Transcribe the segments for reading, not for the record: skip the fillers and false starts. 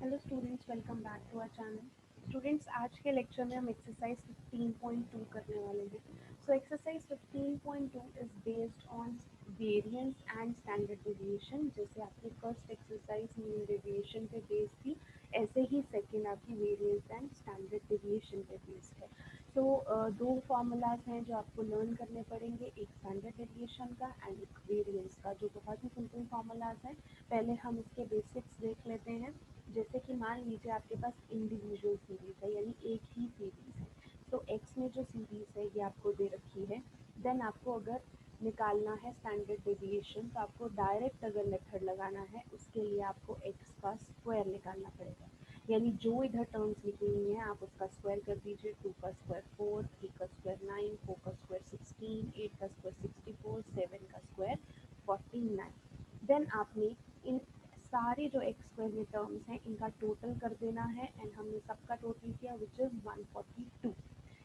Hello students, welcome back to our channel. Students, आज के lecture में हम एक्सरसाइज 15.2 करने वाले हैं। So exercise 15.2 is based on variance and standard deviation. जैसे आपकी फर्स्ट एक्सरसाइज मीन डेविएशन पे बेस्ड थी, ऐसे ही सेकंड आपकी वेरिएंस एंड स्टैंडर्ड डेविएशन पे बेस्ड है। तो दो फार्मूलाज हैं जो आपको लर्न करने पड़ेंगे, एक स्टैंडर्ड डेविएशन का एंड एक वेरिएंस का, जो बहुत ही सिंपल फार्मूलाज हैं। पहले हम इसके बेसिक्स देख लेते हैं। जैसे कि मान लीजिए आपके पास इंडिविजुअल सीरीज है, यानी एक ही सीरीज है। तो एक्स में जो सीरीज है ये आपको दे रखी है। देन आपको अगर निकालना है स्टैंडर्ड डेविएशन, तो आपको डायरेक्ट अगर मेथड लगाना है, उसके लिए आपको एक्स का स्क्वायर निकालना पड़ेगा। यानी जो इधर टर्म्स लिखी हुई हैं आप उसका स्क्वायर कर दीजिए। 2 का स्क्वायर 4, 3 का स्क्वायर 9, 4 का स्क्वायर 16, 8 का स्क्वायर 64, 7 का स्क्वायर 49। देन आपने इन सारे जो एक्स स्क्वायर में टर्म्स हैं इनका टोटल कर देना है, एंड हमने सबका टोटल किया विच इज़ 142।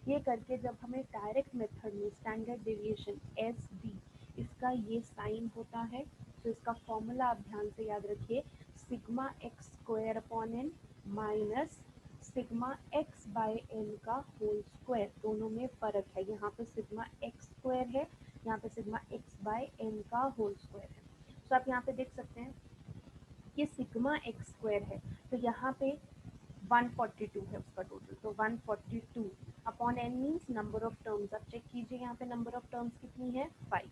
ये करके जब हमें डायरेक्ट मेथड में स्टैंडर्ड डेविएशन एस डी, इसका ये साइन होता है। तो इसका फॉर्मूला आप ध्यान से याद रखिए, sigma x square upon n minus sigma x by n का होल स्क्वायर। दोनों में फ़र्क है, यहाँ पे सिग्मा एक्स स्क्वायर है, यहाँ पे सिग्मा एक्स बाय एन का होल स्क्वायर है। तो आप यहाँ पे देख सकते हैं ये सिग्मा एक्स स्क्वायर है, तो यहाँ पे 142 है उसका टोटल। तो 142 upon n means number of terms. आप चेक कीजिए यहाँ पे नंबर ऑफ टर्म्स कितनी है, 5।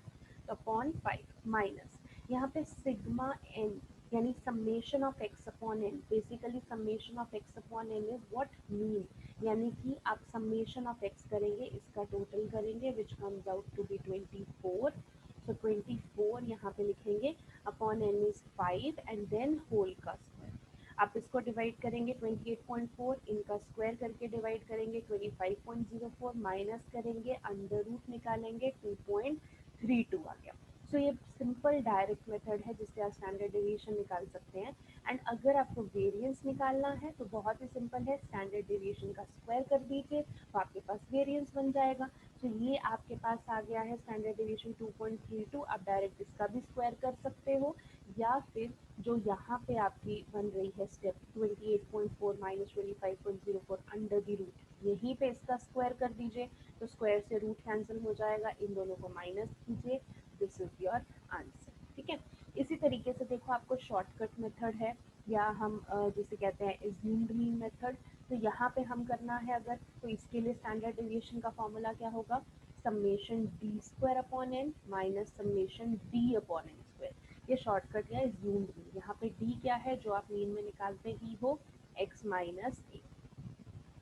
तो अपॉन 5 माइनस यहाँ पे सिग्मा एन, यानी summation of x upon n. Basically summation of x upon n is what mean, यानी कि आप समेशन ऑफ एक्स करेंगे, इसका टोटल करेंगे which comes out to be 24। So 24 यहाँ पे लिखेंगे, upon n is 5 and then whole का स्क्वायर। आप इसको डिवाइड करेंगे 28.4, इनका स्क्वायर करके डिवाइड करेंगे 25.04, माइनस करेंगे, अंडर रूट निकालेंगे 2.32 आ गया। सो ये सिंपल डायरेक्ट मेथड है जिससे आप स्टैंडर्ड डेविएशन निकाल सकते हैं। एंड अगर आपको वेरिएंस निकालना है तो बहुत ही सिंपल है, स्टैंडर्ड डेविएशन का स्क्वायर कर दीजिए तो आपके पास वेरिएंस बन जाएगा। तो ये आपके पास आ गया है स्टैंडर्ड डेविएशन 2.32। आप डायरेक्ट इसका भी स्क्वायर कर सकते हो, या फिर जो यहाँ पे आपकी बन रही है स्टेप 28.4 माइनस 25.04 अंडर द रूट, यहीं पे इसका स्क्वायर कर दीजिए। तो स्क्वायर से रूट कैंसिल हो जाएगा, इन दोनों को माइनस कीजिए, दिस इज योर आंसर। ठीक है। इसी तरीके से देखो, आपको शॉर्टकट मेथड है, या हम जिसे कहते हैं एज्यूम्ड मीन मेथड। तो यहाँ पे हम करना है अगर, तो इसके लिए स्टैंडर्ड डेविएशन का फॉर्मूला क्या होगा, summation d square upon n minus summation d upon n square. ये शॉर्टकट है एज्यूम्ड मीन। यहाँ पे डी क्या है जो आप मीन में निकालते ही हो, एक्स माइनस ए।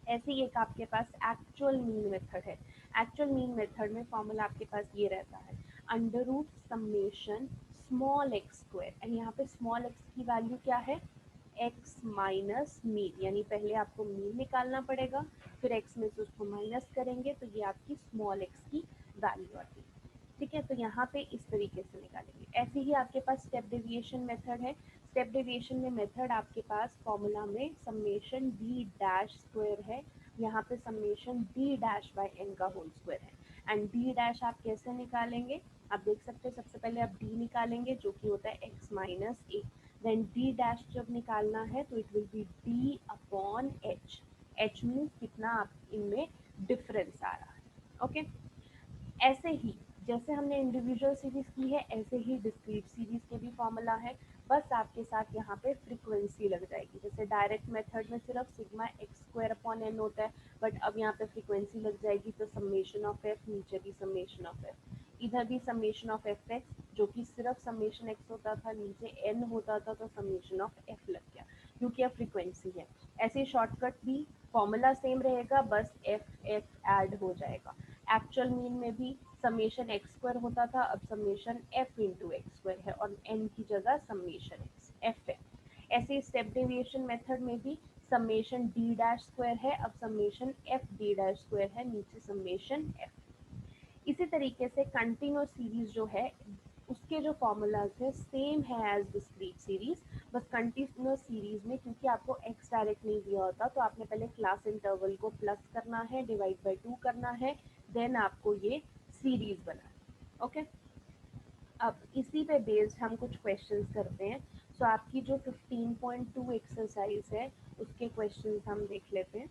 ऐसे ही एक आपके पास एक्चुअल मीन मेथड है। एक्चुअल मीन मेथड में फॉर्मूला आपके पास ये रहता है, under root summation small x square, and यहाँ पे स्मॉल एक्स की वैल्यू क्या है, एक्स माइनस मीन। यानी पहले आपको मीन निकालना पड़ेगा, फिर एक्स में से उसको माइनस करेंगे, तो ये आपकी स्मॉल एक्स की वैल्यू आती है। ठीक है, तो यहाँ पे इस तरीके से निकालेंगे। ऐसे ही आपके पास स्टेप डेविएशन मेथड है। स्टेप डेविएशन में मेथड आपके पास फॉर्मूला में समेशन डी डैश स्क्वायर है, यहाँ पे summation d dash by n का होल स्क्वायर है। एंड डी डैश आप कैसे निकालेंगे, आप देख सकते हैं, सबसे पहले आप डी निकालेंगे जो कि होता है एक्स माइनस ए। देन डी डैश जब निकालना है तो it will be D upon H. H means कितना आप इनमें डिफरेंस आ रहा है। ओके। ऐसे ही जैसे हमने इंडिविजुअल सीरीज की है, ऐसे ही डिस्क्रीट सीरीज के भी फॉर्मूला है। बस आपके साथ यहाँ पे फ्रीक्वेंसी लग जाएगी। जैसे डायरेक्ट मेथड में सिर्फ sigma x square upon n होता है, बट अब यहाँ पे फ्रीक्वेंसी लग जाएगी, तो समेशन ऑफ एफ, नीचे भी समेशन ऑफ एफ, इधर भी समेशन ऑफ एफ एक्स, जो कि सिर्फ समेशन एक्स होता था, नीचे एन होता था, तो समेशन ऑफ एफ लग गया क्योंकि अब फ्रीक्वेंसी है। ऐसे शॉर्टकट भी फॉर्मूला सेम रहेगा, बस एफ एफ ऐड हो जाएगा। एक्चुअल मीन में भी समेशन एक्स स्क्वायर होता था, अब summation F into x square है, और एन की जगह समेशन एक्स एफ है। ऐसे स्टेप डेविएशन मेथड में भी समेशन डी डैश स्क्वायर है, अब summation F D dash square है, नीचे समेशन एफ। इसी तरीके से कंटिन्यूअस सीरीज जो है उसके जो फॉर्मूलाज है सेम है एज डिस्क्रीट सीरीज। बस कंटिन्यूअस सीरीज में क्योंकि आपको एक्स डायरेक्ट नहीं दिया होता, तो आपने पहले क्लास इंटरवल को प्लस करना है, डिवाइड बाई 2 करना है, देन आपको ये सीरीज बनाना है। ओके। अब इसी पे बेस्ड हम कुछ क्वेश्चंस करते हैं। सो आपकी जो 15.2 एक्सरसाइज है उसके क्वेश्चन हम देख लेते हैं।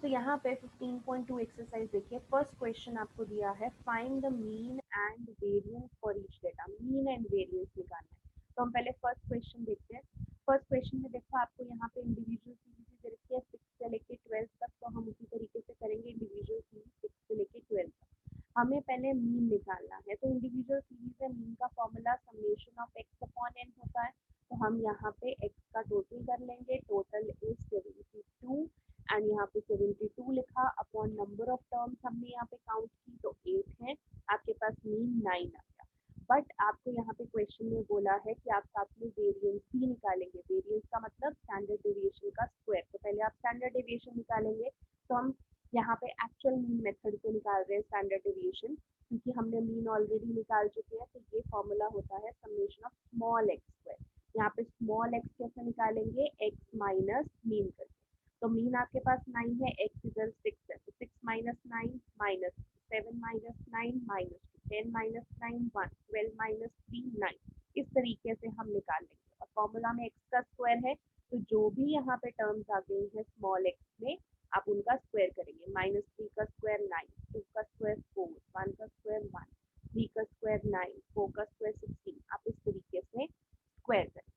तो यहाँ पे 15.2 एक्सरसाइज देखिए, फर्स्ट क्वेश्चन आपको दिया है find the mean and variance for each data, mean and variance निकालना है। तो हम पहले फर्स्ट क्वेश्चन देखते हैं। फर्स्ट क्वेश्चन में देखो आपको यहाँ पे इंडिविजुअल सीरीज दे रखी है 6 से लेके 12 तक, तो हम उसी तरीके से करेंगे इंडिविजुअल सीरीज 6 से लेके 12 तक। हमें पहले मीन निकालना है, तो इंडिविजुअल सीरीज है, मीन का formula summation of x upon n होता है। तो हम यहाँ पे एक्स का टोटल कर लेंगे, टोटल इज 72 एंड यहाँ पे 72 लिखा अपॉन नंबर ऑफ टर्म्स हमने यहाँ पे काउंट की तो 8 है, आपके पास मीन 9 आ गया। बट आपको यहाँ पे क्वेश्चन में बोला है कि आप साथ में वेरिएंस भी निकालेंगे, वेरिएंस का मतलब स्टैंडर्ड डेविएशन का स्क्वायर। तो पहले आप स्टैंडर्ड डेविएशन निकालेंगे, तो हम यहाँ पे एक्चुअल मीन मेथड से निकाल रहे हैं स्टैंडर्ड डेविएशन, क्योंकि हमने मीन ऑलरेडी निकाल चुके हैं। तो ये फॉर्मूला होता है summation of small x square. यहाँ पे स्मॉल एक्स कैसे निकालेंगे, एक्स माइनस मीन करके। तो मीन आपके पास 9 है, एक्स इधर 6 है, तो 6 minus 9 minus 7 minus 9 minus 10 minus 9 1, 12 minus 3 9। इस तरीके से हम निकाल लेंगे। और फॉर्मूला में एक्स का स्क्वायर है, तो जो भी यहाँ पे टर्म्स आ गई है स्मॉल एक्स में, आप उनका स्क्वायर करेंगे। माइनस 3 का स्क्वायर 9, 2 का स्क्वायर 4, 1 का स्क्वायर 1, 3 का स्क्वायर 9, 4 का स्क्वायर 16। आप इस तरीके से स्क्वायर करेंगे।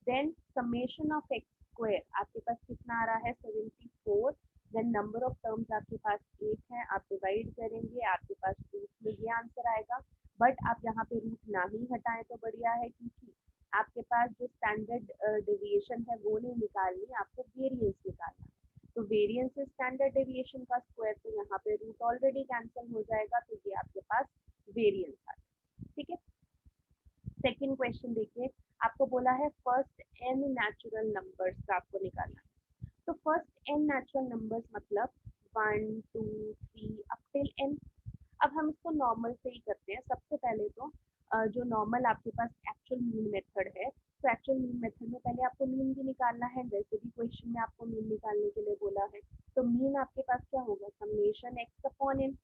Then summation of x square आपके पास कितना आ रहा है, 74। देन नंबर ऑफ टर्म्स आपके पास 8 है, आप डिवाइड करेंगे, आपके पास रूट में ये आंसर आएगा। बट आप यहाँ पे रूट ना ही हटाएं तो बढ़िया है, क्योंकि आपके पास जो स्टैंडर्ड डेविएशन है वो नहीं निकालनी, आपको वेरिएंस निकालना है। तो वेरिएंस है स्टैंडर्ड डेविएशन का स्क्वायर, तो यहाँ पे रूट ऑलरेडी कैंसिल हो जाएगा, तो ये आपके पास वेरिएंस आ जाएगा। ठीक है, सेकेंड क्वेश्चन देखिए, आपको बोला है फर्स्ट एन नेचुरल नंबर्स का आपको निकालना है। तो फर्स्ट एन नेचुरल नंबर्स मतलब 1 2 3 अप टिल एन। अब हम इसको नॉर्मल से ही करते हैं। सबसे पहले तो जो नॉर्मल आपके पास एक्चुअल मीन मेथड है, तो एक्चुअल मीन मेथड में पहले आपको मीन भी निकालना है, वैसे भी क्वेश्चन में आपको मीन निकालने के लिए बोला है। तो मीन आपके पास क्या होगा, समेशन एक्स अपॉन एन।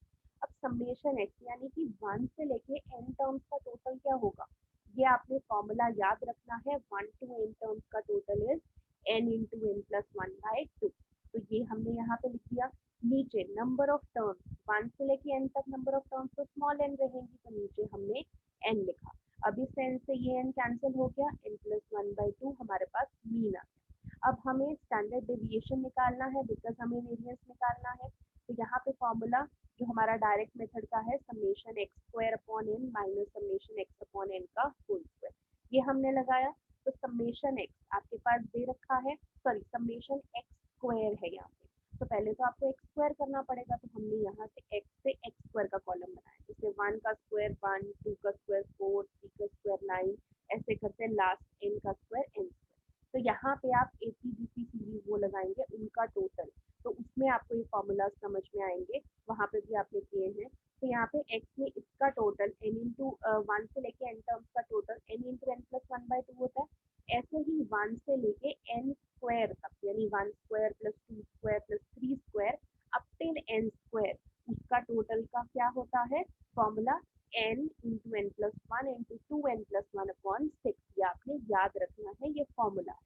अब समेशन एक्स यानी कि 1 से लेके एन टर्म्स का टोटल क्या होगा, ये आपने फॉर्मूला याद रखना है। 1 टू एन टर्म्स का total is n into n plus 1/2। तो ये हमने यहाँ पे लिख दिया। नीचे नंबर ऑफ टर्म्स 1 से लेके एन तक नंबर ऑफ टर्म्स तो स्मॉल एन रहेंगी, तो नीचे हमने एन लिखा। अब इस एन से ये एन कैंसिल हो गया, एन प्लस 1/2 हमारे पास मीन आ गया। अब हमें स्टैंडर्ड डेविएशन निकालना है, बिकॉज हमें वेरिएंस निकालना है। तो यहाँ पे फॉर्मूला जो हमारा डायरेक्ट मेथड का है, summation x square upon n minus summation x upon n का होल स्क्वायर, ये हमने लगाया। तो समेशन एक्स आपके पास दे रखा है, सॉरी समेशन एक्स स्क्वायर है यहाँ पे, तो पहले तो आपको एक्स स्क्वायर करना पड़ेगा। तो हमने यहाँ से एक्स स्क्वायर का कॉलम बनाया, जैसे 1 का स्क्वायर 1, 2 का स्क्वायर 4, 3 का स्क्वायर 9, ऐसे करते लास्ट एन का स्क्वायर एन। तो यहाँ पे आप एसीबीसी सीरीज वो लगाएंगे उनका टोटल, तो उसमें आपको ये फॉर्मूला समझ में आएंगे, वहाँ पे भी आपने किए हैं। तो यहाँ पे एक्स में इसका टोटल एन इंटू 1 से लेके एन टर्म्स का total n into n plus 1/2 होता है। ऐसे ही 1 से लेके एन स्क्वायर तक, यानी 1 square plus 2 square plus 3 square up till n square, उसका टोटल का क्या होता है formula, n into n plus 1 into 2n+1/6। ये आपने याद रखना है, ये फॉर्मूला।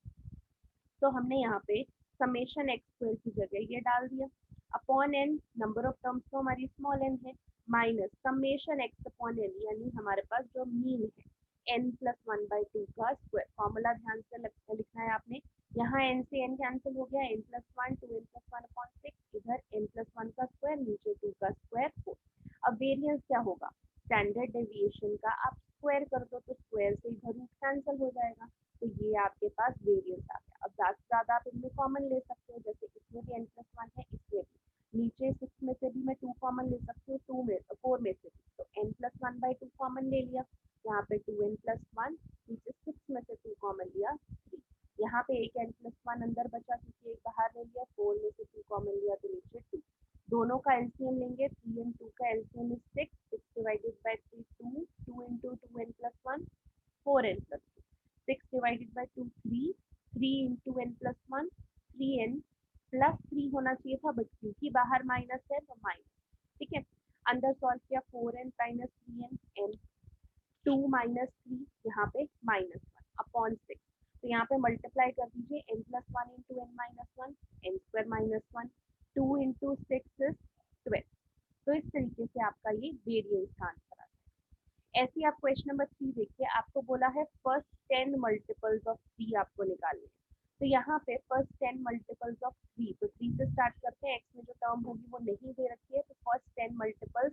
तो हमने यहाँ पे समेशन एक्स स्क्वायर की जगह ये डाल दिया, upon n number of terms तो हमारी स्मॉल एन है, minus summation x upon N यानी हमारे पास जो मीन है एन प्लस 1/2 का स्क्वायर। फॉर्मूला ध्यान से लिखना है आपने, यहाँ एन से एन कैंसिल हो गया, एन प्लस 1 2n+1/6, इधर एन प्लस 1 का स्क्वायर नीचे 2 का स्क्वायर 4। अब वेरिएंस क्या होगा, स्टैंडर्ड डेविएशन का आप स्क्वायर कर दो तो स्क्वायर से इधर रूट कैंसिल हो जाएगा, तो ये आपके पास वेरिएंस आ गया। अब ज़्यादा से ज़्यादा आप इनमें कॉमन ले सकते हो, जैसे इसमें भी एन प्लस 1 है, इसमें भी नीचे 6 में से भी मैं 2 कॉमन ले सकती हूँ, 2 में 4 में से भी, तो एन प्लस 1/2 कॉमन ले लिया, यहाँ पे 2n+1, नीचे 6 में से 2 कॉमन लिया 3, यहाँ पे एक एन प्लस 1 अंदर बचा क्योंकि एक बाहर ले लिया, 4 में से 2 कॉमन लिया तो नीचे 2। दोनों का एलसीएम लेंगे, 3 and 2 का LCM is 6, 6 divided by 3 2, 2 into 2n+1 4n+2, 6 divided by 2 3, 3 into n plus 1 3n 3 होना चाहिए था, बट क्योंकि बाहर माइनस है तो माइनस। ठीक है, अंदर सॉल्व किया 4n minus 3n, n 2 minus 3, यहाँ पे माइनस 1 अपॉन 6। तो यहाँ पे मल्टीप्लाई कर दीजिए, n plus 1 into n minus 1, n square minus 1, 2 into 6 is 12। तो इस तरीके से आपका ये वेरिएंस का आंसर आता है। ऐसे ही आप क्वेश्चन नंबर 3 देखिए, आपको बोला है फर्स्ट 10 मल्टीपल्स ऑफ 3 आपको निकालने हैं। तो यहाँ पे फर्स्ट 10 मल्टीपल्स ऑफ 3, तो 3 से स्टार्ट करते हैं, x में जो टर्म होगी वो नहीं दे रखी है, तो फर्स्ट 10 मल्टीपल्स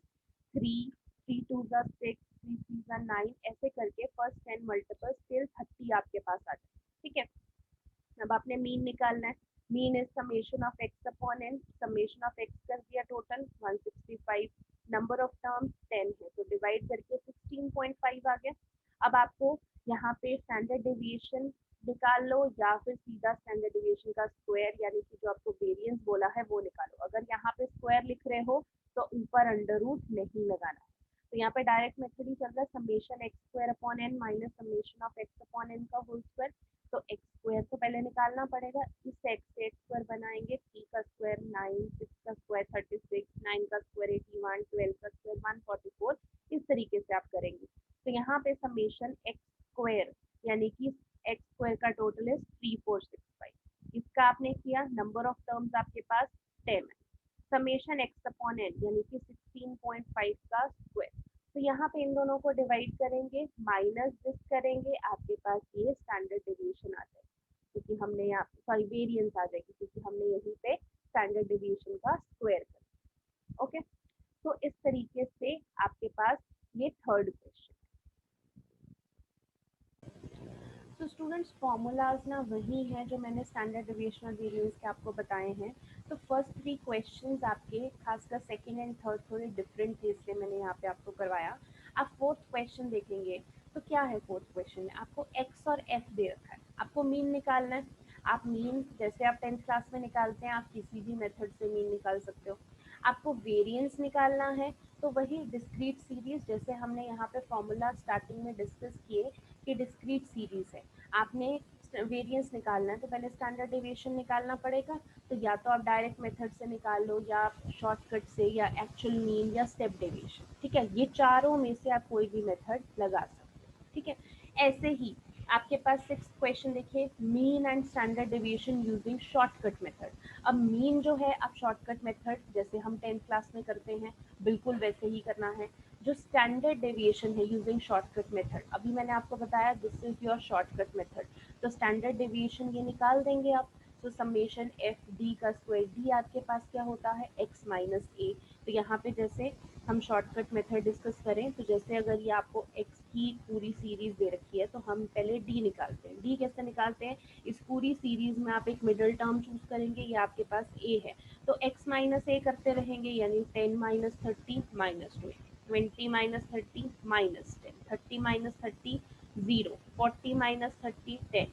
3, 3 टू ज़ा 6, 3 थ्री ज़ा 9, ऐसे करके फर्स्ट 10 मल्टीपल्स टिल 30 आपके पास आ जाए। ठीक है, अब आपने मीन निकालना है। Mean is summation of x upon n, summation of x कर दिया टोटल 165, नंबर ऑफ टर्म्स 10 है, तो डिवाइड करके 16.5 आ गया। अब आपको यहाँ पे स्टैंडर्ड डेविएशन निकाल लो, या फिर सीधा स्टैंडर्ड डेविएशन का स्क्वायर, यानी कि जो आपको वेरिएंस बोला है वो निकालो। अगर यहाँ पे स्क्वायर लिख रहे हो तो ऊपर अंडर रूट नहीं लगाना है। तो यहाँ पे डायरेक्ट मेथड ही चल रहा है, summation x square upon n minus summation of x upon n का होल स्क्वायर। तो एक्स स्क्वायर तो पहले निकालना पड़ेगा, इस एक्स से एक्स स्क्वायर बनाएंगे, 3 का स्क्वायर 9, 6 का स्क्वायर 36, 9 का स्क्वायर 81, 12 का स्क्वायर 144, इस तरीके से आप करेंगे। तो यहाँ पे समेशन एक्स स्क्वायर यानी कि एक्स स्क्वायर का टोटल है 3465, इसका आपने किया, नंबर ऑफ टर्म्स आपके पास 10 है, समेशन एक्स अपॉन एन यानी कि 16.5 का स्क्वायर। तो यहाँ पे इन दोनों को डिवाइड करेंगे, माइनस दिस करेंगे, आपके पास ये स्टैंडर्ड डेविएशन आ जाएगी, क्योंकि हमने यहाँ सॉरी वेरिएंस आ जाएगी, क्योंकि हमने यहीं पे स्टैंडर्ड डेविएशन का स्क्वायर कर। ओके, तो इस तरीके से आपके पास ये थर्ड क्वेश्चन। तो स्टूडेंट्स फॉर्मूलाज ना वही हैं जो मैंने स्टैंडर्ड डेविएशन और वेरिएंस के आपको बताए हैं। तो फर्स्ट 3 क्वेश्चंस आपके, खासकर सेकंड एंड थर्ड थोड़े डिफरेंट थे, इसलिए मैंने यहाँ पे आपको करवाया। आप फोर्थ क्वेश्चन देखेंगे तो क्या है फोर्थ क्वेश्चन में, आपको एक्स और एफ दे रखा है, आपको मीन निकालना है। आप मीन जैसे आप 10th क्लास में निकालते हैं, आप किसी भी मेथड से मीन निकाल सकते हो। आपको वेरिएंस निकालना है, तो वही डिस्क्रीट सीरीज, जैसे हमने यहाँ पे फॉर्मूला स्टार्टिंग में डिस्कस किए कि डिस्क्रीट सीरीज है, आपने वेरिएंस निकालना है तो पहले स्टैंडर्ड डेविएशन निकालना पड़ेगा। तो या तो आप डायरेक्ट मेथड से निकाल लो, या शॉर्टकट से, या एक्चुअल मीन, या स्टेप डेविएशन। ठीक है, ये चारों में से आप कोई भी मेथड लगा सकते हो। ठीक है, ऐसे ही आपके पास 6 क्वेश्चन देखिए, mean and standard deviation using shortcut method. अब मीन जो है आप शॉर्टकट मेथड जैसे हम 10th क्लास में करते हैं बिल्कुल वैसे ही करना है। जो स्टैंडर्ड डेविएशन है यूजिंग शॉर्टकट मेथड, अभी मैंने आपको बताया this is your shortcut method, तो स्टैंडर्ड डेविएशन ये निकाल देंगे आप। तो समेशन एफ डी का स्क्वायर, डी आपके पास क्या होता है एक्स माइनस ए। तो यहाँ पे जैसे हम शॉर्टकट मेथड डिस्कस करें, तो जैसे अगर ये आपको एक्स की पूरी सीरीज दे रखी है तो हम पहले डी निकालते हैं। डी कैसे निकालते हैं, इस पूरी सीरीज में आप एक मिडल टर्म चूज करेंगे, ये आपके पास ए है, तो एक्स माइनस ए करते रहेंगे, यानी 10 minus 30 minus 20 minus 30 minus 10, 30 minus 30 0, 40 minus 30 10,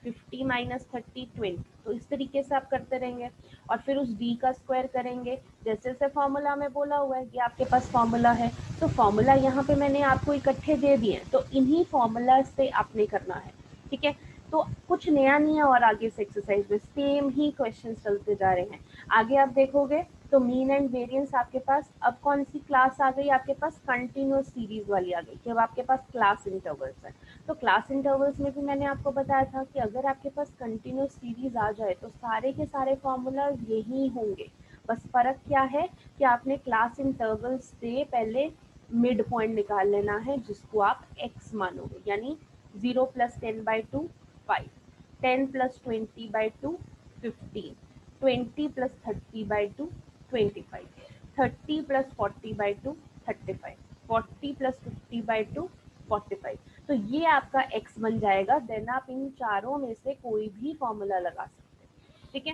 50 minus 30 20। तो इस तरीके से आप करते रहेंगे, और फिर उस डी का स्क्वायर करेंगे, जैसे जैसे फॉर्मूला में बोला हुआ है, ये आपके पास फॉर्मूला है, तो फॉर्मूला यहाँ पे मैंने आपको इकट्ठे दे दिए हैं, तो इन्हीं फॉर्मूला से आपने करना है। ठीक है, तो कुछ नया नहीं है, और आगे से एक्सरसाइज में सेम ही क्वेश्चन चलते जा रहे हैं। आगे आप देखोगे तो मीन एंड वेरिएंस आपके पास अब कौन सी क्लास आ गई, आपके पास कंटिन्यूस सीरीज वाली आ गई, कि अब आपके पास क्लास इंटरवल्स है। तो क्लास इंटरवल्स में भी मैंने आपको बताया था कि अगर आपके पास कंटिन्यूस सीरीज आ जाए तो सारे के सारे फॉर्मूलाज यही होंगे, बस फर्क क्या है कि आपने क्लास इंटरवल्स से पहले मिड पॉइंट निकाल लेना है, जिसको आप x मानोगे, यानी 0 plus 10/2 5, 10 plus 20/2 15, 20 plus 30/2 25, 30 plus 40/2 35, 40 plus 50/2 45। तो ये आपका x बन जाएगा, देन आप इन चारों में से कोई भी फॉर्मूला लगा सकते हैं। ठीक है,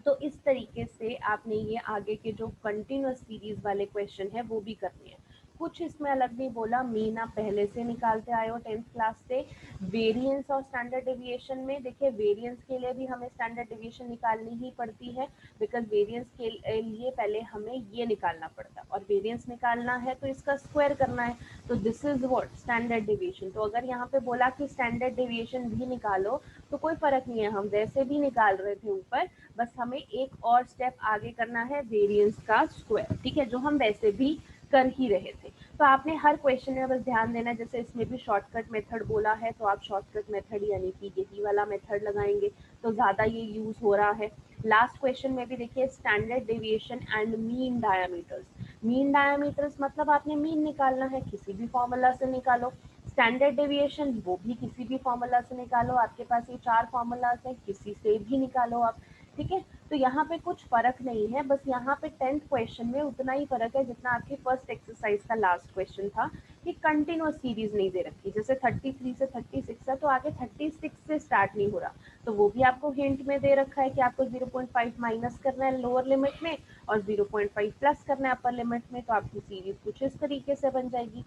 तो इस तरीके से आपने ये आगे के जो कंटिन्यूस सीरीज वाले क्वेश्चन है वो भी करने हैं। कुछ इसमें अलग नहीं बोला, मीन आप पहले से निकालते आए हो 10th क्लास से। वेरिएंस और स्टैंडर्ड डेविएशन में देखिए, वेरिएंस के लिए भी हमें स्टैंडर्ड डेविएशन निकालनी ही पड़ती है, बिकॉज वेरिएंस के लिए पहले हमें ये निकालना पड़ता है, और वेरिएंस निकालना है तो इसका स्क्वायर करना है, तो this is what standard deviation. तो अगर यहाँ पे बोला कि स्टैंडर्ड डेविएशन भी निकालो तो कोई फर्क नहीं है, हम वैसे भी निकाल रहे थे ऊपर, बस हमें एक और स्टेप आगे करना है, वेरिएंस का स्क्वायर, ठीक है, जो हम वैसे भी कर ही रहे थे। तो आपने हर क्वेश्चन में बस ध्यान देना है, जैसे इसमें भी शॉर्टकट मेथड बोला है तो आप शॉर्टकट मेथड यानी कि यही वाला मेथड लगाएंगे, तो ज़्यादा ये यूज़ हो रहा है। लास्ट क्वेश्चन में भी देखिए, standard deviation and mean diameters. Mean diameters मतलब आपने मीन निकालना है, किसी भी फॉर्मूला से निकालो। स्टैंडर्ड डेविएशन वो भी किसी भी फॉर्मूला से निकालो, आपके पास ये 4 फॉर्मूलाज हैं, किसी से भी निकालो आप, ठीक है। तो यहाँ पे कुछ फर्क नहीं है, बस यहाँ पे 10th क्वेश्चन में उतना ही फर्क है जितना आपकी फर्स्ट एक्सरसाइज का लास्ट क्वेश्चन था, कि कंटिन्यूअस सीरीज नहीं दे रखी, जैसे 33 से 36 है तो आगे 36 से स्टार्ट नहीं हो रहा, तो वो भी आपको हिंट में दे रखा है कि आपको 0.5 माइनस करना है लोअर लिमिट में और 0.5 प्लस करना है अपर लिमिट में, तो आपकी सीरीज कुछ इस तरीके से बन जाएगी।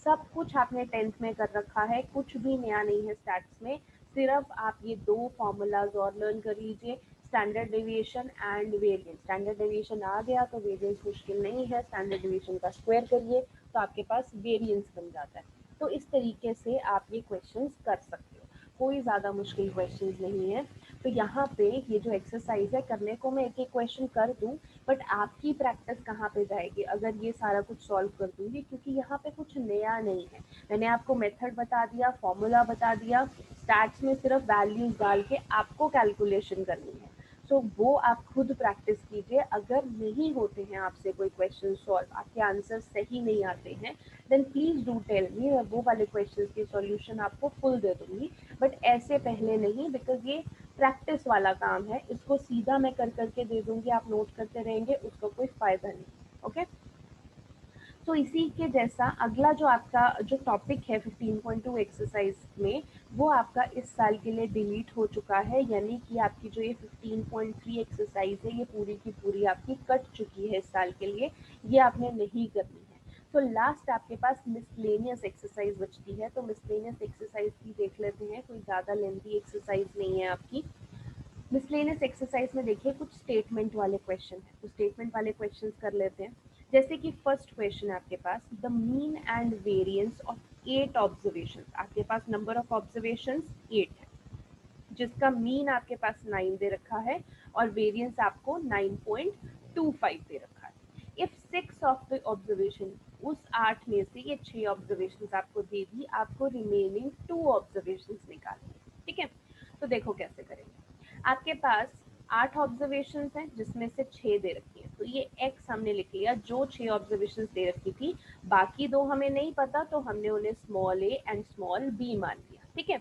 सब कुछ आपने 10th में कर रखा है, कुछ भी नया नहीं है स्टैट्स में, सिर्फ आप ये 2 फॉर्मूलाज और लर्न कर लीजिए, standard deviation and variance. Standard deviation आ गया तो वेरिएंस मुश्किल नहीं है, स्टैंडर्ड डेविएशन का स्क्वायर करिए तो आपके पास वेरिएंस बन जाता है। तो इस तरीके से आप ये क्वेश्चंस कर सकते हो, कोई ज़्यादा मुश्किल क्वेश्चंस नहीं है। तो यहाँ पे ये जो एक्सरसाइज है, करने को मैं एक एक क्वेश्चन कर दूँ, बट आपकी प्रैक्टिस कहाँ पे जाएगी अगर ये सारा कुछ सॉल्व कर दूंगी, क्योंकि यहाँ पे कुछ नया नहीं है, मैंने आपको मेथड बता दिया, फॉर्मूला बता दिया, स्टैट्स में सिर्फ वैल्यूज डाल के आपको कैलकुलेशन करनी है। सो वो आप खुद प्रैक्टिस कीजिए, अगर नहीं होते हैं आपसे कोई क्वेश्चन सॉल्व, आपके आंसर सही नहीं आते हैं, then please do tell me, मैं वो वाले क्वेश्चन की सॉल्यूशन आपको फुल दे दूंगी, बट ऐसे पहले नहीं, बिकॉज ये प्रैक्टिस वाला काम है, इसको सीधा मैं कर करके दे दूंगी, आप नोट करते रहेंगे, उसका कोई फ़ायदा नहीं, ओके। तो इसी के जैसा अगला जो आपका जो टॉपिक है 15.2 एक्सरसाइज में, वो आपका इस साल के लिए डिलीट हो चुका है, यानी कि आपकी जो ये 15.3 एक्सरसाइज है ये पूरी की पूरी आपकी कट चुकी है इस साल के लिए, ये आपने नहीं करनी है। तो लास्ट आपके पास मिसलेनियस एक्सरसाइज बचती है, तो मिसलेनियस एक्सरसाइज भी देख लेते हैं, कोई ज़्यादा लेंथी एक्सरसाइज नहीं है आपकी। मिसलेनियस एक्सरसाइज में देखिए कुछ स्टेटमेंट वाले क्वेश्चन है, तो स्टेटमेंट वाले क्वेश्चन कर लेते हैं। जैसे कि फर्स्ट क्वेश्चन है आपके पास, the mean and variance of 8 observation, आपके पास नंबर ऑफ ऑब्जर्वेशन 8 है, जिसका मीन आपके पास 9 दे रखा है और वेरिएंस आपको 9.25 दे रखा है। इफ 6 ऑफ द ऑब्जर्वेशन, उस 8 में से ये 6 ऑब्जर्वेशन आपको दे दी, आपको रिमेनिंग 2 ऑब्जर्वेशन निकालनी है, ठीक है। तो देखो कैसे करेंगे, आपके पास 8 ऑब्जर्वेशन हैं जिसमें से 6 दे रखी है, तो ये x हमने लिख लिया, जो 6 ऑब्जर्वेशन दे रखी थी, बाकी 2 हमें नहीं पता तो हमने उन्हें small a and small b मान लिया, ठीक है।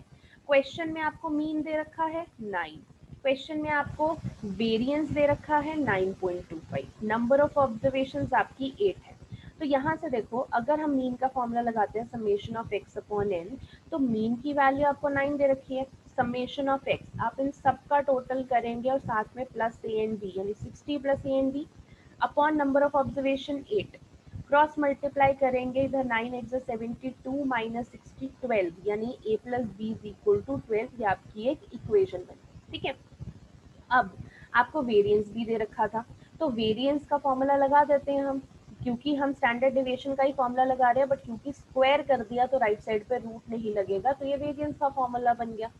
क्वेश्चन में आपको मीन दे रखा है 9, क्वेश्चन में आपको वेरिएंस दे रखा है 9.25, नंबर ऑफ ऑब्जर्वेशंस आपकी 8 है। तो यहाँ से देखो, अगर हम मीन का फॉर्मूला लगाते हैं summation of x upon n, तो मीन की वैल्यू आपको 9 दे रखी है, समेशन ऑफ एक्स आप इन सब का टोटल करेंगे और साथ में प्लस ए एंड बी, यानी 60 plus a and b upon number of observation 8, cross multiply करेंगे, इधर 9 एक्स 72 माइनस 60 12, यानी a plus b is equal to 12, ये आपकी एक इक्वेशन बनी, ठीक है। अब आपको वेरिएंस भी दे रखा था, तो वेरिएंस का फॉर्मूला लगा देते हैं हम, क्योंकि हम स्टैंडर्ड डेविएशन का ही फॉर्मूला लगा रहे हैं, बट क्योंकि स्क्वायर कर दिया तो राइट साइड पे रूट नहीं लगेगा, तो ये वेरिएंस का फॉर्मूला बन गया।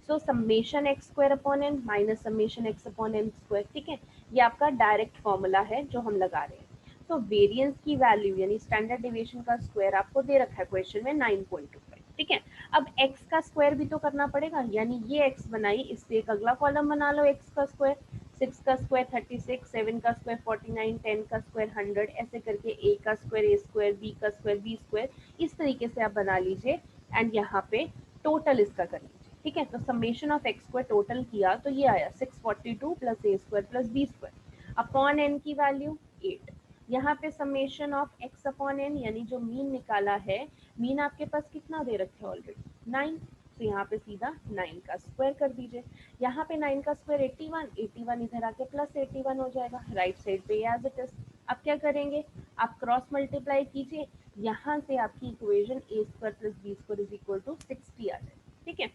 So summation x square upon n minus summation x upon n square, ठीक है, ये आपका डायरेक्ट फॉर्मूला है जो हम लगा रहे हैं। तो वेरिएंस की वैल्यू यानी स्टैंडर्ड डेविएशन का स्क्वायर आपको दे रखा है क्वेश्चन में 9.25, ठीक है। अब x का स्क्वायर भी तो करना पड़ेगा, यानी ये x बनाई, इससे एक अगला कॉलम बना लो x का स्क्वायर, 6 का स्क्वायर 36, 7 का स्क्वायर 49, 10 का स्क्वायर 100, ऐसे करके a का स्क्वायर a स्क्वायर, b का स्क्वायर b स्क्वायर, इस तरीके से आप बना लीजिए एंड यहाँ पे टोटल इसका कर लीजिए, ठीक है। तो summation of x square total किया तो ये आया 642 plus A square plus B square upon N की वैल्यू 8, यहाँ पे summation of x upon N यानी जो मीन निकाला है, मीन आपके पास कितना दे रखे ऑलरेडी 9, तो यहाँ पे सीधा 9 का स्क्वायर कर दीजिए, यहाँ पे 9 का स्क्वायर 81, 81 इधर आके प्लस 81 हो जाएगा, राइट साइड पे एज इट इज। अब क्या करेंगे, आप क्रॉस मल्टीप्लाई कीजिए, यहाँ से आपकी equation a square plus B square is equal to 60 आ जाए। ठीक है,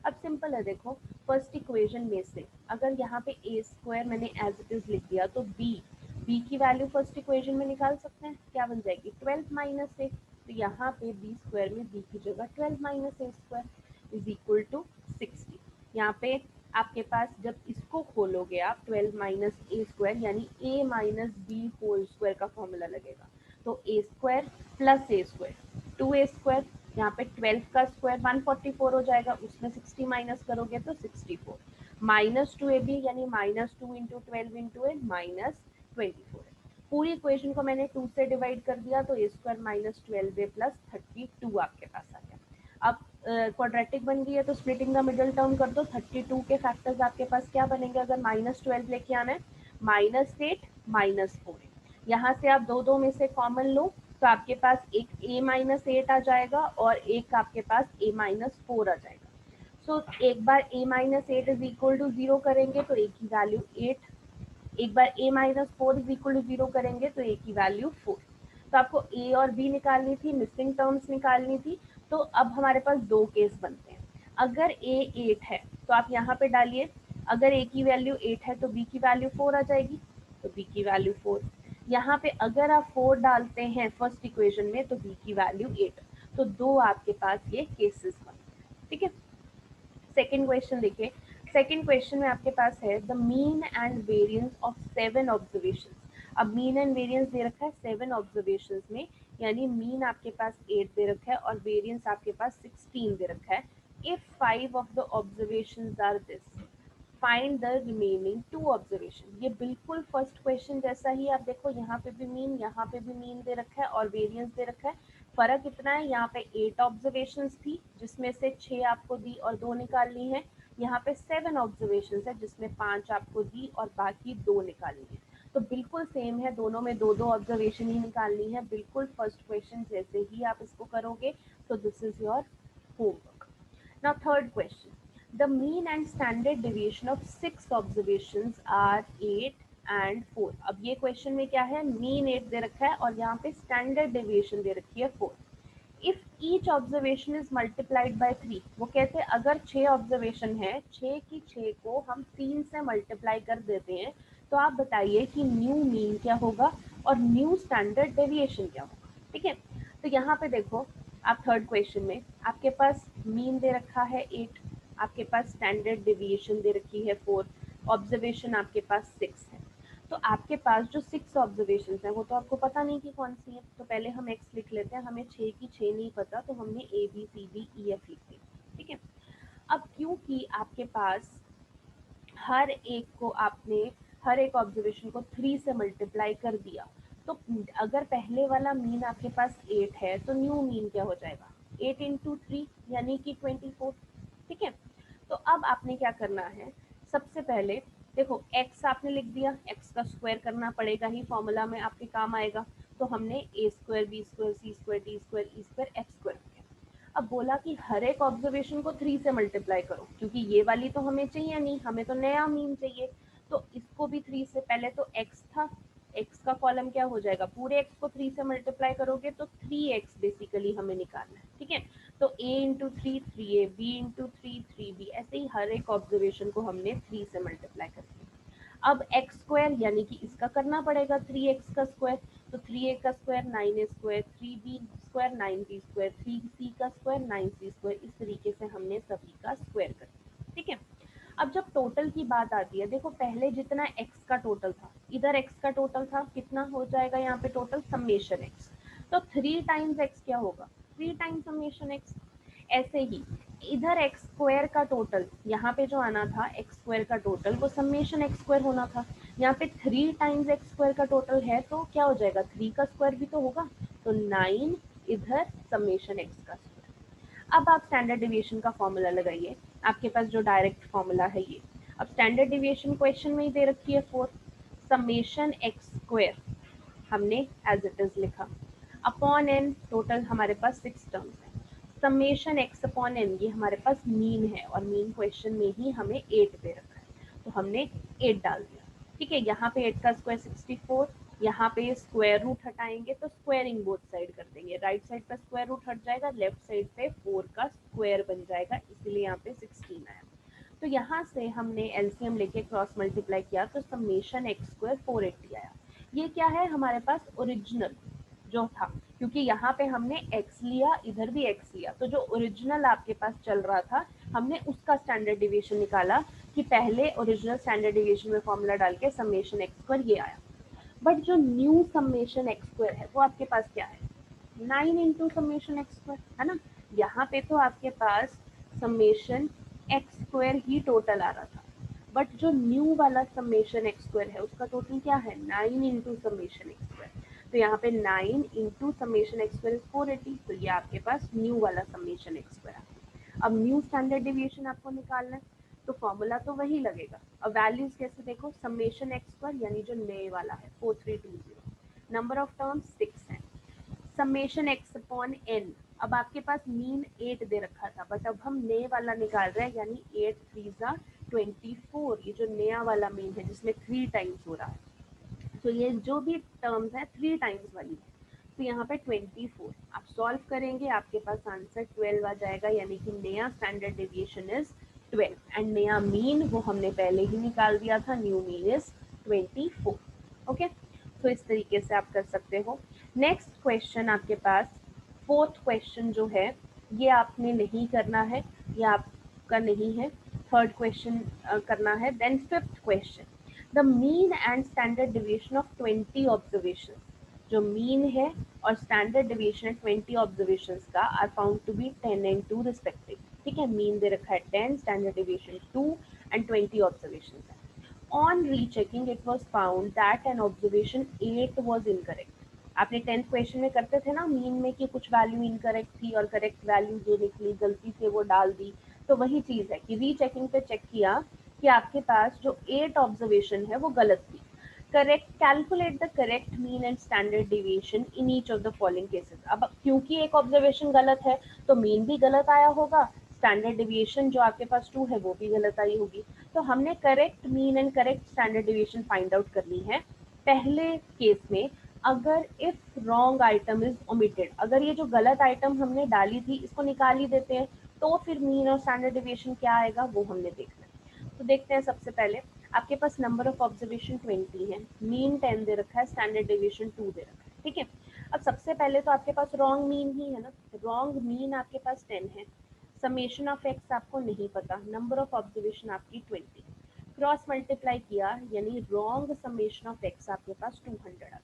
अब सिंपल है, देखो फर्स्ट इक्वेशन में से अगर यहाँ पे ए स्क्वायर मैंने एज इट इज लिख दिया तो बी की वैल्यू फर्स्ट इक्वेशन में निकाल सकते हैं, क्या बन जाएगी 12 माइनस ए। तो यहाँ पे बी स्क्वायर में बी की जगह 12 minus a square is equal to 60। यहाँ पे आपके पास जब इसको खोलोगे आप 12 माइनस ए स्क्वायर यानी ए माइनस बी होल स्क्वायर का फॉर्मूला लगेगा। तो ए square plus A square 2a square, यहाँ पे 12 का स्क्वायर 144 हो जाएगा, उसमें 60 माइनस करोगे तो 64 माइनस 2ab यानी माइनस 2 इंटू 12 इंटू ए माइनस 24। पूरी इक्वेशन को मैंने 2 से डिवाइड कर दिया तो ए स्क्वायर माइनस 12a प्लस 32 आपके पास आ गया। अब क्वाड्रेटिक बन गई है तो स्प्लिटिंग द मिडिल टर्म कर दो। 32 के फैक्टर्स आपके पास क्या बनेंगे अगर माइनस 12 लेके आना है, -8 -4। यहाँ से आप दो दो में से कॉमन लो तो आपके पास एक a-8 आ जाएगा और एक आपके पास a-4 आ जाएगा। सो एक बार a-8 इज इक्वल टू 0 करेंगे तो a की वैल्यू 8, एक बार a-4 इज इक्वल टू 0 करेंगे तो a की वैल्यू 4। तो आपको a और b निकालनी थी, मिसिंग टर्म्स निकालनी थी। तो अब हमारे पास दो केस बनते हैं। अगर a 8 है तो आप यहाँ पे डालिए, अगर a की वैल्यू 8 है तो b की वैल्यू 4 आ जाएगी, तो b की वैल्यू 4। यहाँ पे अगर आप 4 डालते हैं फर्स्ट इक्वेशन में तो b की वैल्यू 8। तो दो आपके पास ये केसेस बने। ठीक है, सेकेंड क्वेश्चन देखिए। सेकेंड क्वेश्चन में आपके पास है the mean and variance of 7 observation. अब मीन एंड वेरियंस दे रखा है 7 ऑब्जर्वेशन में, यानी मीन आपके पास 8 दे रखा है और वेरियंस आपके पास 16 दे रखा है। If 5 of the observation are this, find the remaining 2 observation. ये बिल्कुल फर्स्ट क्वेश्चन जैसा ही, आप देखो यहाँ पे भी मीन, यहाँ पे भी मीन दे रखा है और वेरियंस दे रखा है। फर्क इतना है, यहाँ पे 8 ऑब्जर्वेशन थी जिसमें से 6 आपको दी और 2 निकालनी है। यहाँ पे 7 ऑब्जर्वेशन है जिसमें 5 आपको दी और बाकी 2 निकालनी है। तो बिल्कुल सेम है, दोनों में दो दो ऑब्जर्वेशन ही निकालनी है, बिल्कुल फर्स्ट क्वेश्चन जैसे ही आप इसको करोगे। तो this is your homework. Now third question. The mean and standard deviation of 6 observations are 8 and 4. अब ये क्वेश्चन में क्या है, मीन 8 दे रखा है और यहाँ पे स्टैंडर्ड डेविएशन दे रखी है 4। If each observation is multiplied by 3, वो कहते हैं अगर 6 ऑब्जर्वेशन है, 6 की 6 को हम 3 से मल्टीप्लाई कर देते हैं, तो आप बताइए कि न्यू मीन क्या होगा और न्यू स्टैंडर्ड डेविएशन क्या होगा। ठीक है, तो यहाँ पे देखो आप थर्ड क्वेश्चन में आपके पास मीन दे रखा है 8, आपके पास स्टैंडर्ड डेविएशन दे रखी है 4, ऑब्जर्वेशन आपके पास 6 है। तो आपके पास जो 6 ऑब्जर्वेशन है वो तो आपको पता नहीं कि कौन सी है, तो पहले हम x लिख लेते हैं। हमें 6 की 6 नहीं पता तो हमने a b c d e f लिख दी। ठीक है, अब क्योंकि आपके पास हर एक को आपने हर एक ऑब्जर्वेशन को 3 से मल्टीप्लाई कर दिया, तो अगर पहले वाला मीन आपके पास 8 है तो न्यू मीन क्या हो जाएगा 8 इंटू 3 यानी कि 24। ठीक है, तो अब आपने क्या करना है, सबसे पहले देखो x आपने लिख दिया, x का स्क्वायर करना पड़ेगा ही, फॉर्मूला में आपके काम आएगा। तो हमने a square b square c square d square e square f square किया। अब बोला कि हर एक ऑब्जर्वेशन को 3 से मल्टीप्लाई करो, क्योंकि ये वाली तो हमें चाहिए नहीं, हमें तो नया मीन चाहिए। तो इसको भी 3 से, पहले तो x था, x का कॉलम क्या हो जाएगा, पूरे x को 3 से मल्टीप्लाई करोगे तो 3x बेसिकली हमें निकालना है। ठीक है, तो a into 3 3a, b into 3 3b, ऐसे ही हर एक ऑब्जर्वेशन को हमने 3 से मल्टीप्लाई कर दिया। अब एक्स स्क्वायर यानी कि इसका करना पड़ेगा 3x का स्क्वायर, तो 3a का square 9a square, 3b square 9b square, 3c का स्क्वायर 9c स्क्वायर, इस तरीके से हमने सभी का स्क्वायर कर दिया। ठीक है, अब जब टोटल की बात आती है, देखो पहले जितना x का टोटल था, इधर x का टोटल था, कितना हो जाएगा यहाँ पे टोटल समेशन x, तो 3 टाइम्स x क्या होगा 3 टाइम्स समेशन x। ऐसे ही इधर एक्स स्क्वायर का टोटल, यहाँ पे जो आना था एक्स स्क्वायर का टोटल वो समेशन एक्स स्क्वायर होना था। यहाँ पे 3 टाइम्स एक्स स्क्वायर का टोटल है तो क्या हो जाएगा 3 का स्क्वायर भी तो होगा, तो 9 इधर समेशन एक्स का स्क्वायर। अब आप स्टैंडर्ड डिविएशन का फॉर्मूला लगाइए, आपके पास जो डायरेक्ट फॉर्मूला है ये। अब स्टैंडर्ड डिविएशन क्वेश्चन में ही दे रखी है 4, समेशन एक्स स्क्वायर हमने एज इट इज लिखा, अपॉन एन, टोटल हमारे पास 6 टर्म्स है, समेशन एक्स अपॉन एन, ये हमारे पास मीन है और मीन क्वेश्चन में ही हमें 8 दे रखा है तो हमने 8 डाल दिया। ठीक है, यहाँ पे 8 का स्क्वायर 64, यहाँ पे स्क्वायर रूट हटाएंगे तो स्क्वायरिंग बोथ साइड कर देंगे, राइट साइड पे स्क्वायर रूट हट जाएगा, लेफ्ट साइड पे 4 का स्क्वायर बन जाएगा, इसलिए यहाँ पे 16 आया। तो यहाँ से हमने एलसीएम लेके क्रॉस मल्टीप्लाई किया तो समेशन एक्स स्क्वायर 480 आया। ये क्या है, हमारे पास ओरिजिनल जो था, क्योंकि यहाँ पे हमने x लिया, इधर भी x लिया, तो जो ओरिजिनल आपके पास चल रहा था हमने उसका स्टैंडर्ड डिविएशन निकाला कि पहले ओरिजिनल स्टैंडर्ड डिविएशन में फॉर्मूला डाल के समेशन एक्स स्क्वायर ये आया। बट जो न्यू समेशन एक्स स्क्वायर है वो आपके पास क्या है, 9 इंटू समेशन एक्स स्क्वायर है ना। यहाँ पे तो आपके पास समेशन एक्स स्क्वायर ही टोटल आ रहा था, बट जो न्यू वाला समेशन एक्स स्क्वायर है उसका टोटल क्या है, 9 इंटू समेशन एक्स स्क्वायर। तो यहाँ पे 9 इंटू समेशन एक्स स्क्वायर 480, तो ये आपके पास न्यू वाला समेशन एक्स स्क्वायर। अब न्यू स्टैंडर्ड डिविएशन आपको निकालना है तो फॉर्मूला तो वही लगेगा। अब वैल्यूज कैसे देखो, समेशन एक्स स्क्वायर यानी जो नए वाला है 4320, नंबर ऑफ टर्म्स 6 है, समेशन एक्स अपॉन एन। अब आपके पास मीन 8 दे रखा था, बट अब हम नए वाला निकाल रहे हैं यानी 8 3 24, ये जो नया वाला मीन है जिसमें 3 टाइम्स हो रहा है, तो ये जो भी टर्म्स है 3 टाइम्स वाली है, तो यहाँ पे 24 आप सॉल्व करेंगे आपके पास आंसर 12 आ जाएगा, यानी कि नया स्टैंडर्ड डेविएशन इज 12 एंड नया मीन वो हमने पहले ही निकाल दिया था, न्यू मीन इज 24। ओके, तो इस तरीके से आप कर सकते हो। नेक्स्ट क्वेश्चन आपके पास, फोर्थ क्वेश्चन जो है ये आपने नहीं करना है, ये आपका नहीं है, थर्ड क्वेश्चन करना है। Then fifth question, the mean and standard deviation of 20 observation, जो मीन है और स्टैंडर्ड डिविएशन है 20 ऑब्जर्वेशंस का are found to be 10 and 2 respective. ठीक है, मीन दे रखा है 10, स्टैंडर्ड डिविएशन 2 एंड 20 ऑब्जर्वेशंस है। On rechecking, it was found that an observation 8 was incorrect. आपने 10th क्वेश्चन में करते थे ना मीन में कि कुछ वैल्यू इनकरेक्ट थी और करेक्ट वैल्यू जो निकली गलती से वो डाल दी, तो वही चीज है कि रीचेकिंग पे चेक किया कि आपके पास जो 8 ऑब्जर्वेशन है वो गलत थी। Correct, calculate the correct mean and standard deviation in each of the following cases. अब क्योंकि एक ऑब्जर्वेशन गलत है तो मीन भी गलत आया होगा, स्टैंडर्ड डिविएशन जो आपके पास 2 है वो भी गलत आई होगी। तो हमने correct mean and correct standard deviation find out करनी है। पहले केस में अगर if wrong item is omitted, अगर ये जो गलत आइटम हमने डाली थी इसको निकाल ही देते हैं तो फिर मीन और स्टैंडर्ड डिविएशन क्या आएगा वो हमने देखना है। तो देखते हैं, सबसे पहले आपके पास नंबर ऑफ ऑब्जर्वेशन 20 है, मीन 10 दे रखा है, स्टैंडर्ड डिविएशन 2 दे रखा है। ठीक है, अब सबसे पहले तो आपके पास रॉन्ग मीन ही है ना, रॉन्ग मीन आपके पास 10 है, समेशन ऑफ एक्स आपको नहीं पता, नंबर ऑफ ऑब्जर्वेशन आपकी 20, क्रॉस मल्टीप्लाई किया यानी रॉन्ग समेशन ऑफ एक्स आपके पास 200 आ गया।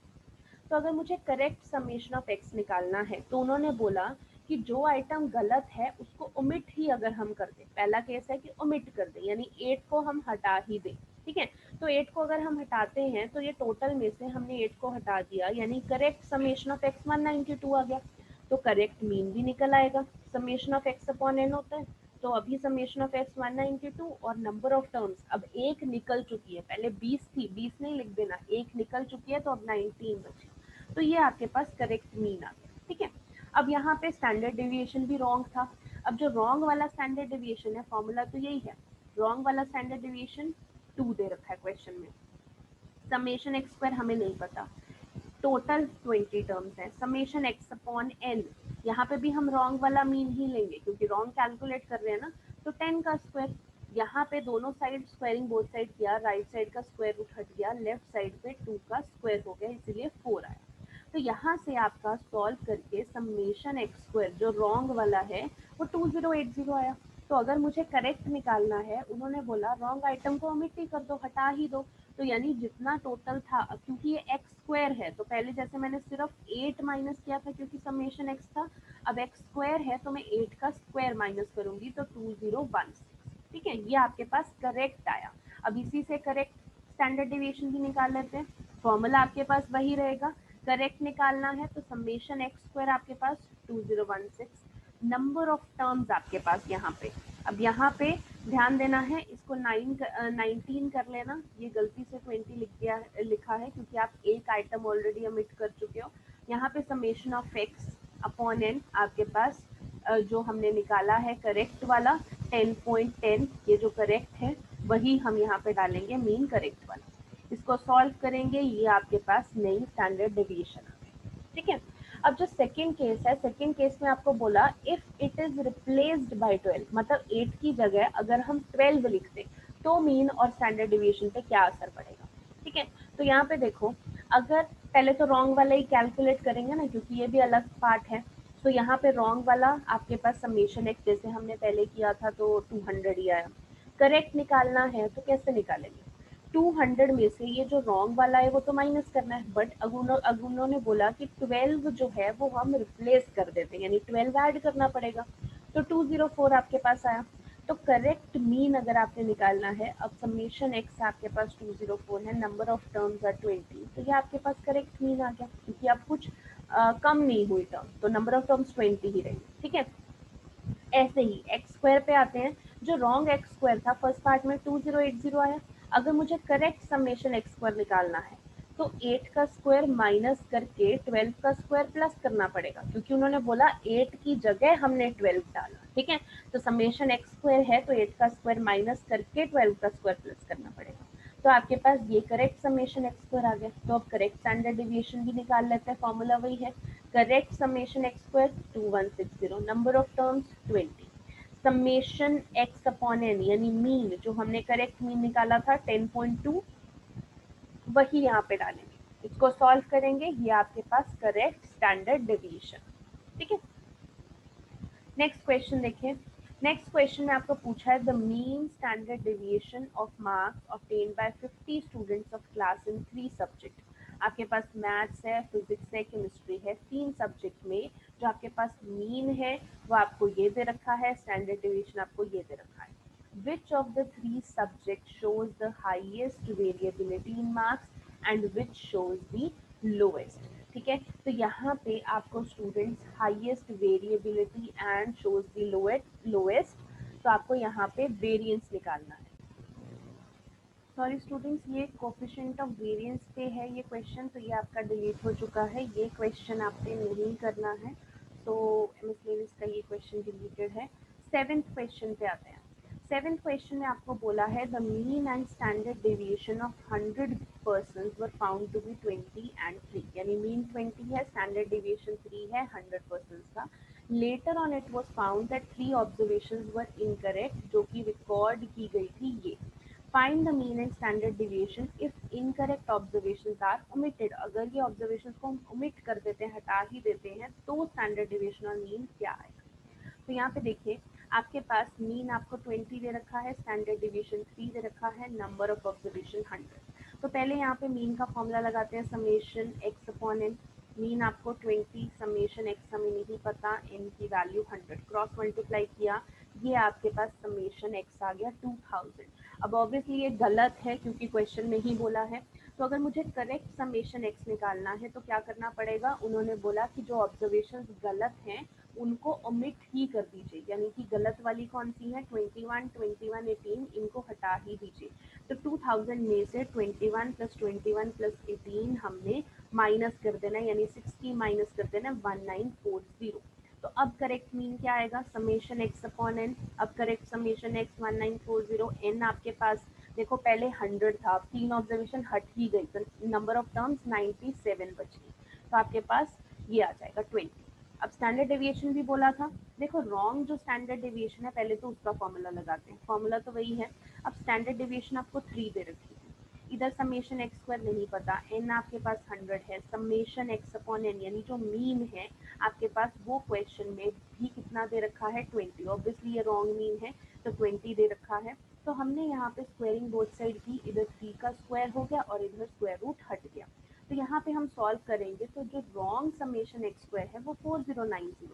तो अगर मुझे करेक्ट समेशन ऑफ एक्स निकालना है तो उन्होंने बोला कि जो आइटम गलत है उसको ओमिट ही अगर हम कर दें, पहला केस है कि ओमिट कर दें यानी 8 को हम हटा ही दें। ठीक है, तो 8 को अगर हम हटाते हैं तो ये टोटल में से हमने 8 को हटा दिया यानी करेक्ट समेशन ऑफ एक्स 192 आ गया, तो करेक्ट मीन भी निकल आएगा। Summation of x upon n होता है, तो अभी समेशन ऑफ एक्स 192 और नंबर ऑफ टर्म्स अब एक निकल चुकी है, पहले 20 थी, 20 नहीं लिख देना, एक निकल चुकी है तो अब 19 बची, तो ये आपके पास करेक्ट मीन आ गया। ठीक है, अब यहाँ पे स्टैंडर्ड डेविएशन भी रॉन्ग था। अब जो रॉन्ग वाला स्टैंडर्ड डेविएशन है फॉर्मूला तो यही है, रॉन्ग वाला स्टैंडर्ड डेविएशन 2 दे रखा है क्वेश्चन में, समेशन एक्स स्क्वायर हमें नहीं पता, टोटल 20 टर्म्स है, समेशन एक्स अपॉन एन, यहाँ पे भी हम रॉन्ग वाला मीन ही लेंगे क्योंकि रॉन्ग कैलकुलेट कर रहे हैं ना, तो 10 का स्क्वायर, यहाँ पे दोनों साइड स्क्वायरिंग बोथ साइड किया, राइट साइड का स्क्वायर रूट हट गया, लेफ्ट साइड पे 2 का स्क्वायर हो गया इसीलिए 4 आया। तो यहाँ से आपका सॉल्व करके समेशन एक्स स्क्वायर जो रॉन्ग वाला है वो 2080 आया। तो अगर मुझे करेक्ट निकालना है, उन्होंने बोला रॉन्ग आइटम को ओमिट ही कर दो, हटा ही दो, तो यानी जितना टोटल था, क्योंकि ये एक्स स्क्वायर है तो पहले जैसे मैंने सिर्फ 8 माइनस किया था क्योंकि समेशन एक्स था, अब एक्स स्क्वायर है तो मैं 8 का स्क्वायर माइनस करूंगी तो 2016। ठीक है, ये आपके पास करेक्ट आया। अब इसी से करेक्ट स्टैंडर्ड डिविएशन भी निकाल लेते हैं, फॉर्मूला आपके पास वही रहेगा, करेक्ट निकालना है तो समेशन एक्स स्क्वायर आपके पास 2016, नंबर ऑफ टर्म्स आपके पास यहाँ पे, अब यहाँ पे ध्यान देना है, इसको 19 कर लेना, ये गलती से 20 लिखा है क्योंकि आप एक आइटम ऑलरेडी ओमिट कर चुके हो। यहाँ पे summation of x upon n आपके पास जो हमने निकाला है करेक्ट वाला 10.10, ये जो करेक्ट है वही हम यहाँ पे डालेंगे मीन करेक्ट वाला, इसको इसको सॉल्व करेंगे, ये आपके पास नई स्टैंडर्ड डेविएशन आ गई। ठीक है, अब जो सेकंड केस है, सेकंड केस में आपको बोला if it is replaced by 12, मतलब 8 की जगह अगर हम 12 लिखते तो मीन और स्टैंडर्ड डेविएशन पे क्या असर पड़ेगा। ठीक है, तो यहाँ पे देखो, अगर पहले तो रॉन्ग वाला ही कैलकुलेट करेंगे ना, क्योंकि ये भी अलग पार्ट है। तो यहाँ पे रॉन्ग वाला आपके पास समेशन एक्स जैसे हमने पहले किया था तो 200 ही आया। करेक्ट निकालना है तो कैसे निकालेंगे, 200 में से ये जो रॉन्ग वाला है वो तो माइनस करना है, बट अब उन्होंने बोला कि 12 जो है वो हम रिप्लेस कर देते हैं, यानी 12 ऐड करना पड़ेगा। तो 204 आपके पास आया। तो करेक्ट मीन अगर आपने निकालना है, अब समेशन एक्स आपके पास 204 है, नंबर ऑफ टर्म्स आर 20, तो ये आपके पास करेक्ट मीन आ गया, क्योंकि अब कुछ कम नहीं हुई टर्म, तो नंबर ऑफ टर्म्स 20 ही रही। ठीक है, ऐसे ही एक्स स्क्वायर पे आते हैं। जो रॉन्ग एक्स स्क्वायर था फर्स्ट पार्ट में 2080 आया। अगर मुझे करेक्ट समेशन एक्स स्क्वायर निकालना है तो 8 का स्क्वायर माइनस करके 12 का स्क्वायर प्लस करना पड़ेगा, क्योंकि उन्होंने बोला 8 की जगह हमने 12 डाला। ठीक है, तो समेशन एक्स स्क्वायर है तो 8 का स्क्वायर माइनस करके 12 का स्क्वायर प्लस करना पड़ेगा। तो आपके पास ये करेक्ट समेशन एक्स स्क्वायर आ गया। तो अब करेक्ट स्टैंडर्ड डिविएशन भी निकाल लेते हैं, फॉर्मूला वही है, correct summation x square 2160, number of terms 20, summation x upon N यानी मीन, जो हमने करेक्ट मीन निकाला था 10.2, वही यहाँ पे डालेंगे, इसको सॉल्व करेंगे, ये आपके पास करेक्ट स्टैंडर्ड डिविएशन। ठीक है, नेक्स्ट क्वेश्चन देखिए। नेक्स्ट क्वेश्चन में आपको पूछा है the mean standard deviation of marks obtained by 50 students of class in 3 subject. आपके पास मैथ्स है, फिजिक्स है, केमिस्ट्री है, 3 सब्जेक्ट में जो आपके पास मीन है वो आपको ये दे रखा है, स्टैंडर्ड डेविएशन आपको ये दे रखा है। Which of the 3 subjects shows the highest variability in marks and which shows the lowest? ठीक है, तो यहाँ पे आपको students highest variability and shows the lowest, तो आपको यहाँ पे वेरिएंस निकालना है। सॉरी स्टूडेंट्स, ये कोफिशिएंट ऑफ वेरिएंस पे है ये क्वेश्चन, तो ये आपका डिलीट हो चुका है, ये क्वेश्चन आपने नहीं करना है, तो एमएस लेविस का ये क्वेश्चन डिलीटेड है। सेवेंथ क्वेश्चन पे आते हैं। सेवेंथ क्वेश्चन में आपको बोला है the mean and standard deviation of 100 person were found to be 20 and 3, यानी मीन 20 है, स्टैंडर्ड डेविएशन 3 है 100 पर्सन का। Later on it was found that 3 observation were incorrect, जो कि रिकॉर्ड की गई थी ये। Find the mean and standard deviation if incorrect observations are omitted, अगर ये ऑब्जर्वेशंस को हम ओमिट कर देते हैं, हटा ही देते हैं, तो स्टैंडर्ड डिविएशन और मीन क्या आएगा। तो यहाँ पे देखिए, आपके पास मीन आपको 20 दे रखा है, स्टैंडर्ड डिविएशन 3 दे रखा है, नंबर ऑफ ऑब्जर्वेशन 100। तो पहले यहाँ पे मीन का फॉर्मूला लगाते हैं, summation x upon n. Mean आपको 20, समेशन एक्स हमें नहीं पता, एन की वैल्यू 100, क्रॉस मल्टीप्लाई किया, ये आपके पास समेशन एक्स आ गया 2000। अब ऑब्वियसली ये गलत है क्योंकि क्वेश्चन में ही बोला है, तो अगर मुझे करेक्ट समेशन एक्स निकालना है तो क्या करना पड़ेगा, उन्होंने बोला कि जो ऑब्जर्वेशंस गलत हैं उनको ओमिट ही कर दीजिए, यानी कि गलत वाली कौन सी है 21, 21, 18, इनको हटा ही दीजिए। तो 2000 में से 21 प्लस 21 प्लस 18 हमने माइनस कर देना, यानी 60 माइनस कर देना 1940। तो अब करेक्ट मीन क्या आएगा, समेशन एक्स अपॉन एन। अब करेक्ट समेशन एक्स 1940, एन आपके पास देखो पहले 100 था, अब 3 ऑब्जर्वेशन हट ही गई तो नंबर ऑफ टर्म्स 97 बची, तो आपके पास ये आ जाएगा 20। अब स्टैंडर्ड डेविएशन भी बोला था, देखो रॉन्ग जो स्टैंडर्ड डेविएशन है पहले तो उसका फॉर्मूला लगाते हैं, फॉर्मूला तो वही है। अब स्टैंडर्ड डेविएशन आपको 3 दे रखी है, इधर समेशन एक्स स्क्वायर नहीं पता, एन आपके पास 100 है, समेशन एक्स अपॉन एन यानी जो मीन है आपके पास वो क्वेश्चन में भी कितना दे रखा है 20, ऑब्वियसली ये रॉन्ग मीन है तो 20 दे रखा है। तो हमने यहाँ पे स्क्वायरिंग बोथ साइड की, इधर 3 का स्क्वायर हो गया और इधर स्क्वायर रूट हट गया। तो यहाँ पे हम सॉल्व करेंगे तो जो रॉन्ग समेशन एक्स स्क्वायर है वो 4090 है।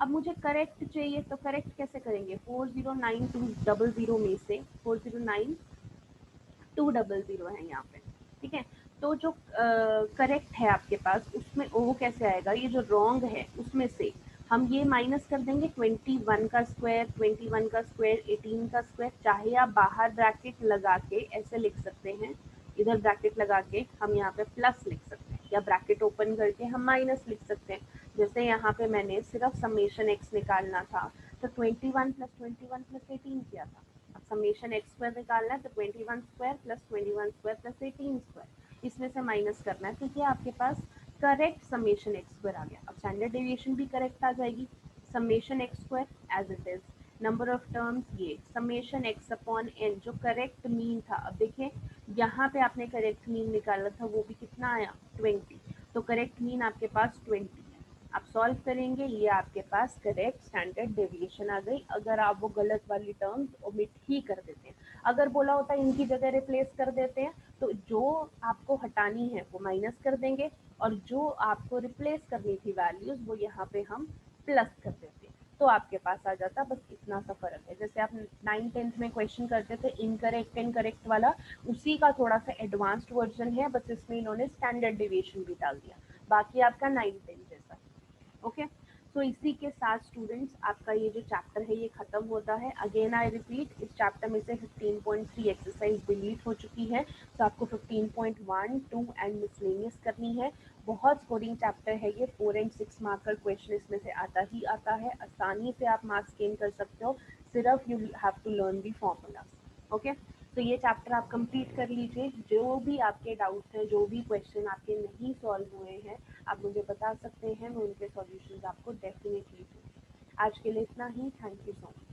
अब मुझे करेक्ट चाहिए, तो करेक्ट कैसे करेंगे, 409200 में से 409200 है यहाँ पे। ठीक है, तो जो करेक्ट है आपके पास उसमें वो कैसे आएगा, ये जो रॉन्ग है उसमें से हम ये माइनस कर देंगे 21 का स्क्वायर, 21 का स्क्वायर, 18 का स्क्वायर, चाहे आप बाहर ब्रैकेट लगा के ऐसे लिख सकते हैं, इधर ब्रैकेट लगा के हम यहाँ पे प्लस लिख सकते हैं, या ब्रैकेट ओपन करके हम माइनस लिख सकते हैं। जैसे यहाँ पे मैंने सिर्फ समेशन एक्स निकालना था तो 21 प्लस 21 प्लस 18 किया था। अब समेशन एक्स स्क्वायर निकालना है तो 21 square plus 21 square plus 18 square इसमें से माइनस करना है, तो ये आपके पास करेक्ट समेशन एक्स स्क्वायर आ गया। अब स्टैंडर्ड डेविएशन भी करेक्ट आ जाएगी, summation x square as it is, number of terms ये समेशन एक्स अपॉन एन जो करेक्ट मीन था। अब देखें यहाँ पे आपने करेक्ट मीन निकाला था, वो भी कितना आया 20, तो करेक्ट मीन आपके पास 20 है। आप सॉल्व करेंगे, ये आपके पास करेक्ट स्टैंडर्ड डेविएशन आ गई, अगर आप वो गलत वाली टर्म्स ओमिट ही कर देते हैं। अगर बोला होता है इनकी जगह रिप्लेस कर देते हैं, तो जो आपको हटानी है वो माइनस कर देंगे और जो आपको रिप्लेस करनी थी वैल्यूज वो यहाँ पे हम प्लस कर देते, तो आपके पास आ जाता। बस इतना सा फर्क है, जैसे आप 9th-10th में क्वेश्चन करते थे इनकरेक्ट एंड करेक्ट वाला, उसी का थोड़ा सा एडवांस्ड वर्जन है, बस इसमें इन्होंने स्टैंडर्ड डेविएशन भी डाल दिया, बाकी आपका 9th-10th जैसा। ओके, सो इसी के साथ स्टूडेंट्स आपका ये जो चैप्टर है ये खत्म होता है। अगेन आई रिपीट, इस चैप्टर में से 15.3 एक्सरसाइज डिलीट हो चुकी है, तो आपको 15.1, 2 एंड मिसलेनियस करनी है। बहुत स्कोरिंग चैप्टर है ये, 4 एंड 6 मार्क का क्वेश्चन इसमें से आता ही आता है, आसानी से आप मार्क्स गेन कर सकते हो, सिर्फ you have to learn the formulas. Okay, तो ये चैप्टर आप कंप्लीट कर लीजिए। जो भी आपके डाउट्स हैं, जो भी क्वेश्चन आपके नहीं सॉल्व हुए हैं, आप मुझे बता सकते हैं, मैं उनके सॉल्यूशंस आपको डेफिनेटली दूँगी। आज के लिए इतना ही, थैंक यू सो मच।